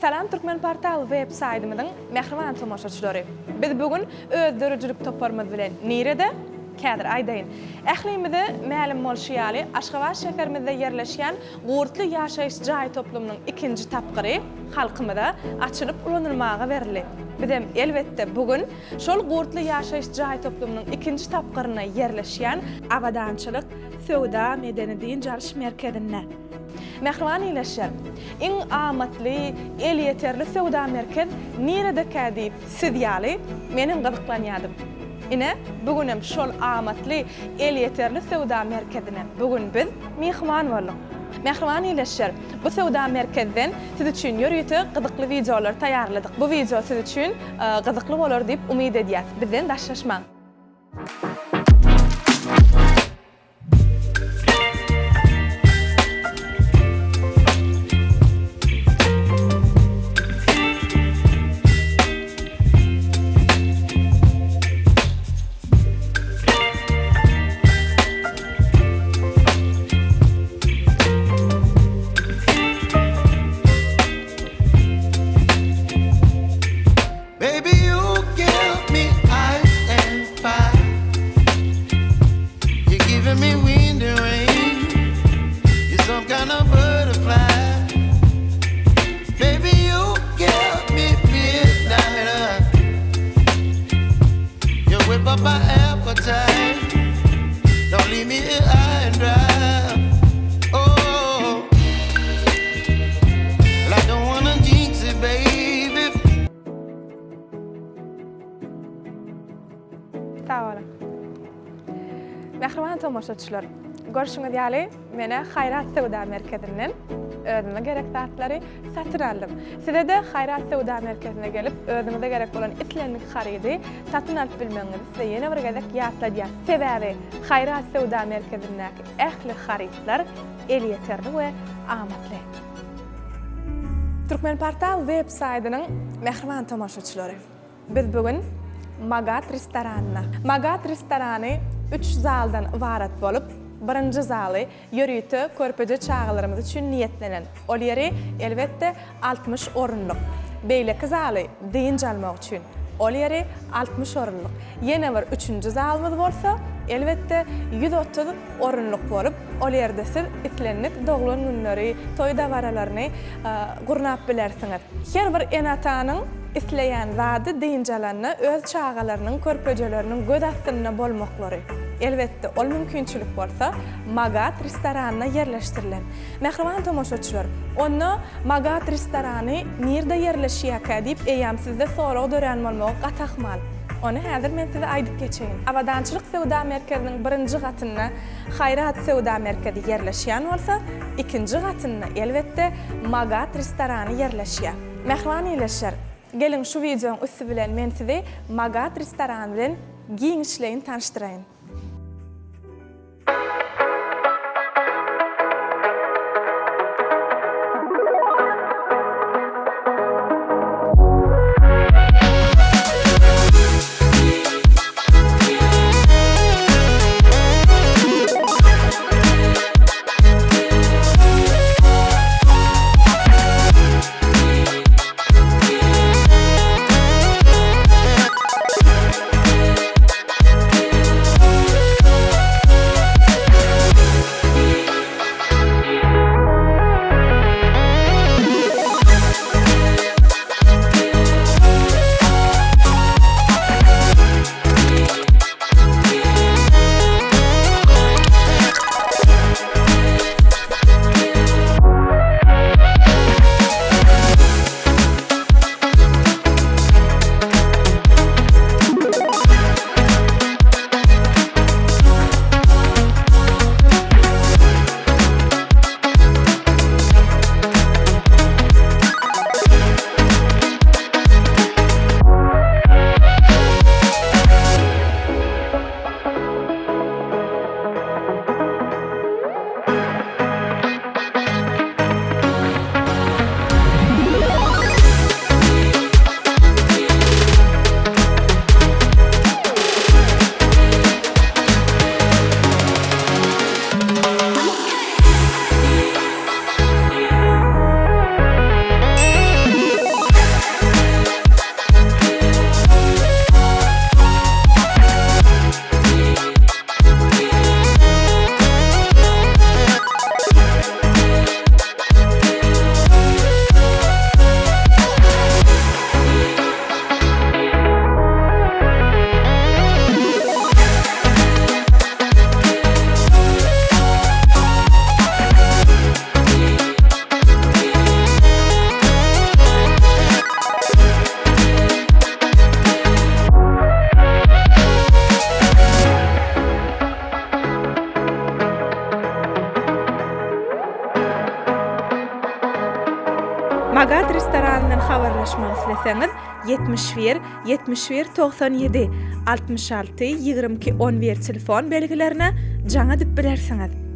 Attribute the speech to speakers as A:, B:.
A: Salam Türkmen Portal web saytymyzyň mähriman tomoşaçylary. Biz bugün öz dörüjülük toparmyz bilen Nirede kädir aýdaýyn. Ählimizde mälim bolşýaly Aşgabat şäherimizde ýerleşýän gurtly ýaşaýyş jaý toplumynyň ikinji tapgyry halkymyza açylyp ulanylmaga berildi. Bizem elbetde bugün şol gurtly ýaşaýyş jaý toplumynyň ikinji tapgyryna ýerleşýän Awadançylyk Söwda Medeniyetiň jaryş merkezine Mähriman ileşer. Iň amatly, el ýeterli Söwda merkez Nirede kädip siz ýaly menim gyzyklanýardym. Ine bugünem şol amatly, el ýeterli Söwda merkezine bugün biz mehman bolduk. Mähriman ileşer. Bu Söwda merkezden siz üçin ýörüýte gyzykly videolar taýýarladyk. Bu video siz üçin gyzykly bolar diýip umyt edýäs. Bizden daşlaşmaň. Mähriman tomoşaçylar, görüşüňiz ýaly mene Haýrat Söwda merkezinden özüme gerek zatlary satyn aldım. Size de Haýrat Söwda merkezine gelip özüňize gerek bolan islenlik harydy satyn alyp bilmeňiz size ýene bir gezek ýatladýar. Sebäbi Haýrat Söwda merkezindäki ähli harytlar el ýeterli we amatly. Türkmen Portal web saytynyň mähriman tomoşaçylary. Biz bugün Magat restoranyna. Magat restorany 3 zaldan ibarat bolup, birinji zaly ýörüýte körpeje çağalarymyz üçin niýetlenen. Ol ýeri elbetde 60 orunlyk. Beýleki zaly diýinç almak üçin. Ol ýeri 60 orunlyk. Ýene bir 3-nji zalymyz bolsa, elbetde 130 orunlyk bolup, ol ýerde siz islenlik doglan günleri, toý dawaralaryny gurnap bilersiňiz. Her bir enatanyň isleýän zady diýinçalanyny öz çağalarynyň körpejeleriniň göz astynda bolmaklary. Elbetde ol mümkinçilik bolsa Magat restoranyna ýerleşdirilen. Mähriman tomoşaçylar, onu Magat restorany nirde ýerleşýär diýip eýäm sizde sorag dören bolmagy gatakmal. Onu häzir men size aýdyp geçeýin. Awadançylyk Söwda merkeziniň birinji gatyna Haýrat Söwda merkezi ýerleşýän bolsa, ikinji gatyna elbetde Magat restorany ýerleşýär. Mähriman ileşer. Gelin şu videoň üstü bilen men sizi Magat restorany bilen giňişleýin tanıştyraýyn. zalynyň habarlaşmak isleseňiz 71 71 97 66 22 11 telefon belgilerine jaňa dip bilersiňiz.